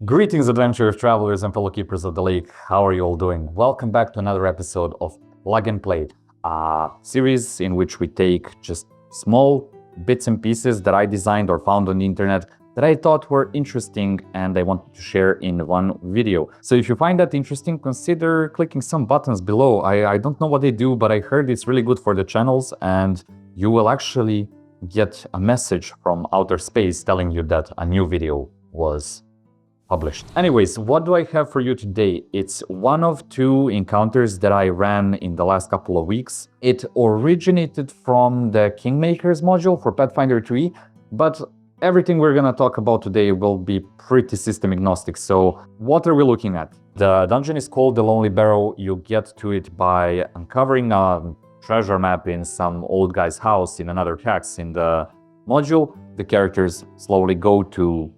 Greetings, adventurers, travelers, and fellow keepers of the lake. How are you all doing? Welcome back to another episode of Plug and Play, a series in which we take just small bits and pieces that I designed or found on the internet that I thought were interesting and I wanted to share in one video. So if you find that interesting, consider clicking some buttons below. I don't know what they do, but I heard it's really good for the channels and you will actually get a message from outer space telling you that a new video was published. Anyways, what do I have for you today? It's one of two encounters that I ran in the last couple of weeks. It originated from the Kingmaker's module for Pathfinder 3, but everything we're gonna talk about today will be pretty system agnostic. So what are we looking at? The dungeon is called the Lonely Barrow. You get to it by uncovering a treasure map in some old guy's house in another text in the module. The characters slowly go to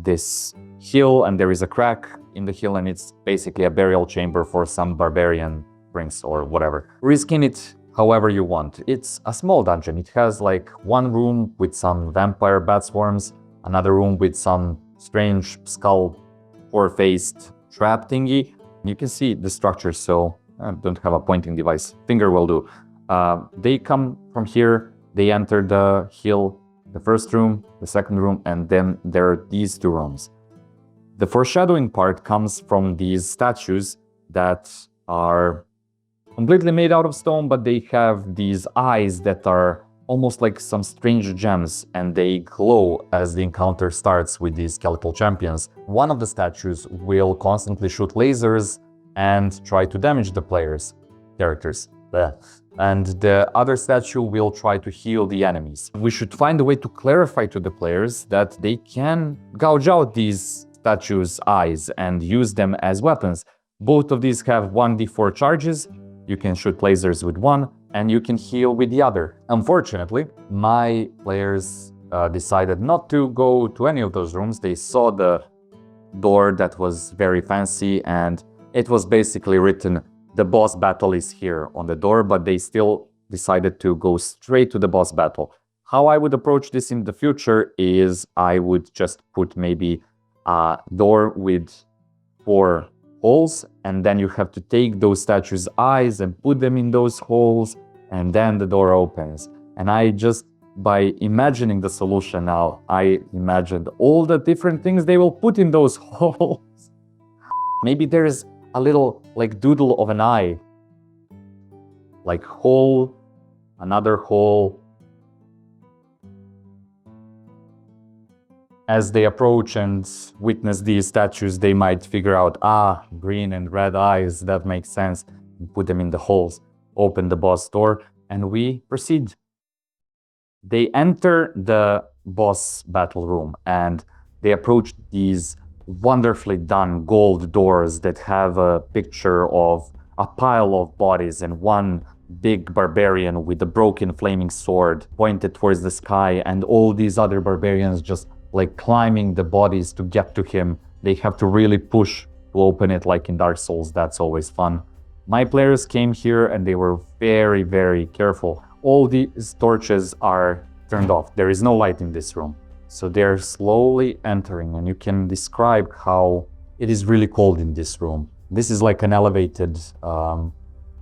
this hill, and there is a crack in the hill, and it's basically a burial chamber for some barbarian prince or whatever. Reskin it however you want. It's a small dungeon. It has like one room with some vampire bat swarms, another room with some strange skull four-faced trap thingy. You can see the structure, so I don't have a pointing device. Finger will do. They come from here, they enter the hill, the first room, the second room, and then there are these two rooms. The foreshadowing part comes from these statues that are completely made out of stone, but they have these eyes that are almost like some strange gems, and they glow as the encounter starts with these skeletal champions. One of the statues will constantly shoot lasers and try to damage the characters. And the other statue will try to heal the enemies. We should find a way to clarify to the players that they can gouge out these statues' eyes and use them as weapons. Both of these have 1d4 charges. You can shoot lasers with one and you can heal with the other. Unfortunately, my players decided not to go to any of those rooms. They saw the door that was very fancy and it was basically written, "The boss battle is here" on the door, but they still decided to go straight to the boss battle. How I would approach this in the future is I would just put maybe a door with 4 holes, and then you have to take those statues' eyes and put them in those holes, and then the door opens. And I just, by imagining the solution now, I imagined all the different things they will put in those holes. Maybe there's a little like doodle of an eye, like hole, another hole. As they approach and witness these statues, they might figure out, green and red eyes, that makes sense. Put them in the holes, open the boss door, and we proceed. They enter the boss battle room and they approach these wonderfully done gold doors that have a picture of a pile of bodies and one big barbarian with a broken flaming sword pointed towards the sky, and all these other barbarians just like climbing the bodies to get to him. They have to really push to open it, like in Dark Souls. That's always fun. My players came here and they were very, very careful. All these torches are turned off. There is no light in this room. So they're slowly entering, and you can describe how it is really cold in this room. This is like an elevated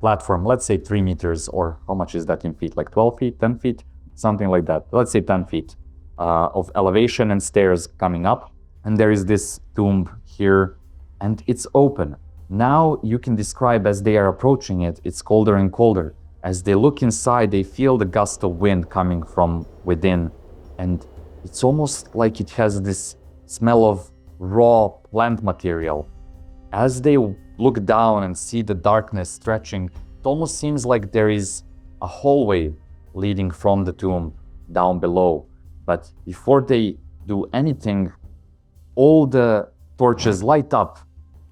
platform, let's say 3 meters, or how much is that in feet? Like 12 feet, 10 feet, something like that. Let's say 10 feet. Of elevation and stairs coming up, and there is this tomb here and it's open. Now you can describe as they are approaching it, it's colder and colder. As they look inside, they feel the gust of wind coming from within, and it's almost like it has this smell of raw plant material. As they look down and see the darkness stretching, it almost seems like there is a hallway leading from the tomb down below. But before they do anything, all the torches light up,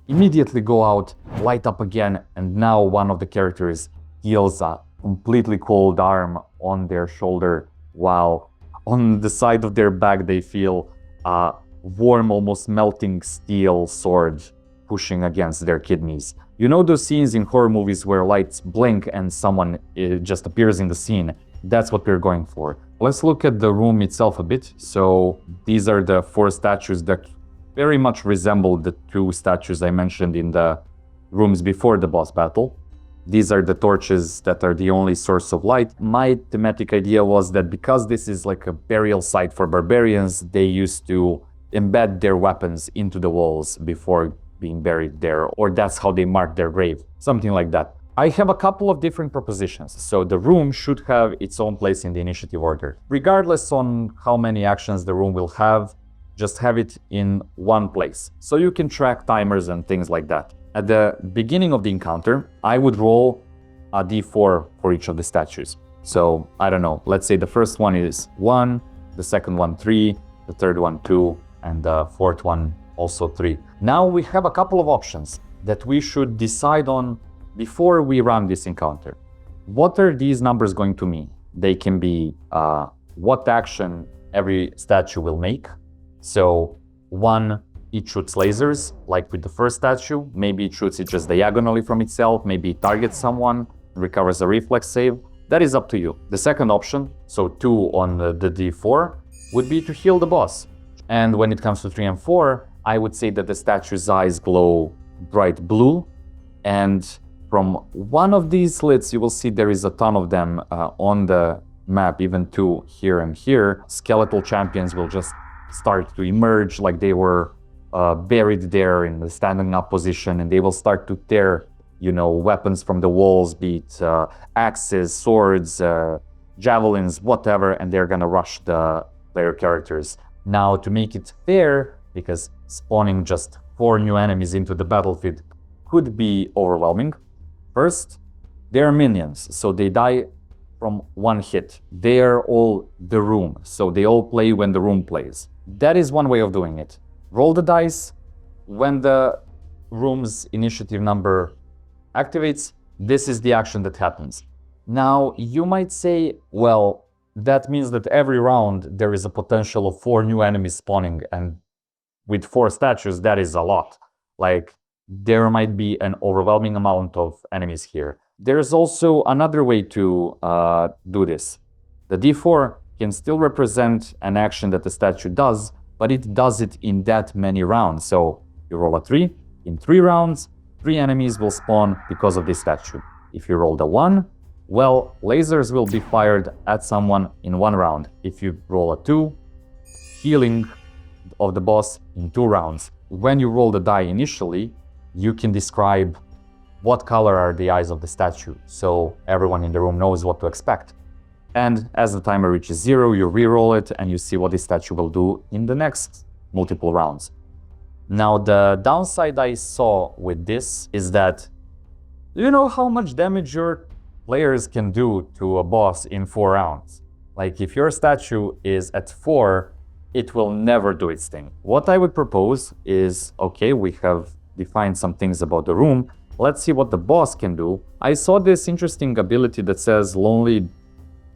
immediately go out, light up again, and now one of the characters feels a completely cold arm on their shoulder, while on the side of their back they feel a warm, almost melting steel sword pushing against their kidneys. You know those scenes in horror movies where lights blink and someone just appears in the scene? That's what we're going for. Let's look at the room itself a bit. So these are the 4 statues that very much resemble the two statues I mentioned in the rooms before the boss battle. These are the torches that are the only source of light. My thematic idea was that because this is like a burial site for barbarians, they used to embed their weapons into the walls before being buried there, or that's how they mark their grave, something like that. I have a couple of different propositions, so the room should have its own place in the initiative order. Regardless on how many actions the room will have, just have it in one place, so you can track timers and things like that. At the beginning of the encounter, I would roll a d4 for each of the statues. So, I don't know, let's say the first one is 1, the second one 3, the third one 2, and the fourth one also 3. Now we have a couple of options that we should decide on before we run this encounter. What are these numbers going to mean? They can be what action every statue will make. So 1, it shoots lasers, like with the first statue. Maybe it shoots it just diagonally from itself. Maybe it targets someone, recovers a reflex save. That is up to you. The second option, so 2 on the d4, would be to heal the boss. And when it comes to 3 and 4, I would say that the statue's eyes glow bright blue. And from one of these slits, you will see there is a ton of them on the map, even 2 here and here. Skeletal champions will just start to emerge like they were buried there in the standing up position, and they will start to tear, weapons from the walls, be it axes, swords, javelins, whatever, and they're gonna rush the player characters. Now, to make it fair, because spawning just 4 new enemies into the battlefield could be overwhelming, first, they're minions, so they die from 1 hit. They're all the room, so they all play when the room plays. That is one way of doing it. Roll the dice. When the room's initiative number activates, this is the action that happens. Now, you might say, well, that means that every round there is a potential of 4 new enemies spawning, and with 4 statues, that is a lot. Like, there might be an overwhelming amount of enemies here. There's also another way to do this. The d4 can still represent an action that the statue does, but it does it in that many rounds. So you roll a 3, in 3 rounds, 3 enemies will spawn because of this statue. If you roll the 1, well, lasers will be fired at someone in 1 round. If you roll a 2, healing of the boss in 2 rounds. When you roll the die initially, you can describe what color are the eyes of the statue, so everyone in the room knows what to expect. And as the timer reaches 0, you re-roll it and you see what the statue will do in the next multiple rounds. Now, the downside I saw with this is that, you know how much damage your players can do to a boss in 4 rounds? Like, if your statue is at 4, it will never do its thing. What I would propose is, okay, we have defined some things about the room. Let's see what the boss can do. I saw this interesting ability that says Lonely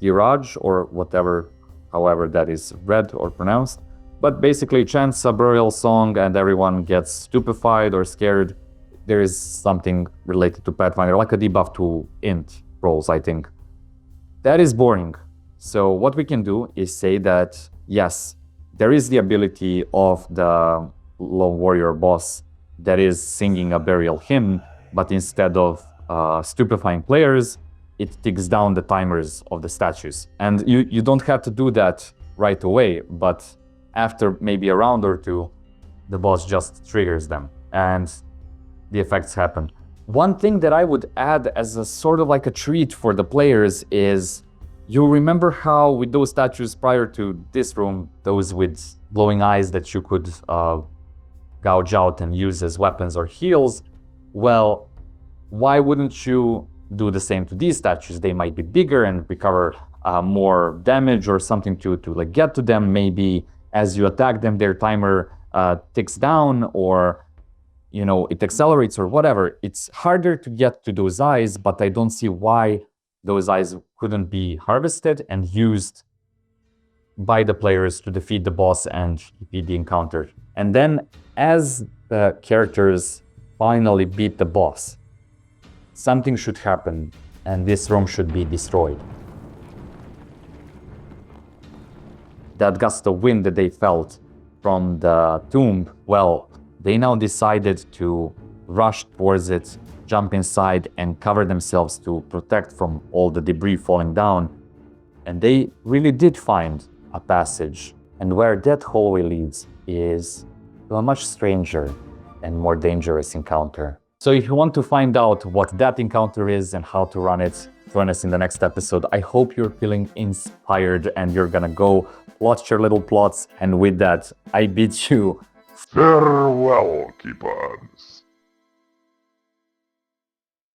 Diraj, or whatever, however that is read or pronounced. But basically chants a burial song and everyone gets stupefied or scared. There is something related to Pathfinder, like a debuff to int rolls, I think. That is boring. So what we can do is say that, yes, there is the ability of the Lone Warrior boss that is singing a burial hymn, but instead of stupefying players, it ticks down the timers of the statues. And you don't have to do that right away, but after maybe a round or 2, the boss just triggers them and the effects happen. One thing that I would add as a sort of like a treat for the players is, you remember how with those statues prior to this room, those with glowing eyes that you could gouge out and use as weapons or heals? Well, why wouldn't you do the same to these statues? They might be bigger and recover more damage or something to like get to them. Maybe as you attack them, their timer ticks down, or it accelerates or whatever. It's harder to get to those eyes, but I don't see why those eyes couldn't be harvested and used by the players to defeat the boss and defeat the encounter. And then as the characters finally beat the boss, something should happen and this room should be destroyed. That gust of wind that they felt from the tomb, well, they now decided to rush towards it, jump inside, and cover themselves to protect from all the debris falling down. And they really did find a passage. And where that hallway leads is to a much stranger and more dangerous encounter. So if you want to find out what that encounter is and how to run it, join us in the next episode. I hope you're feeling inspired and you're gonna go plot your little plots. And with that, I bid you Farewell, keepers.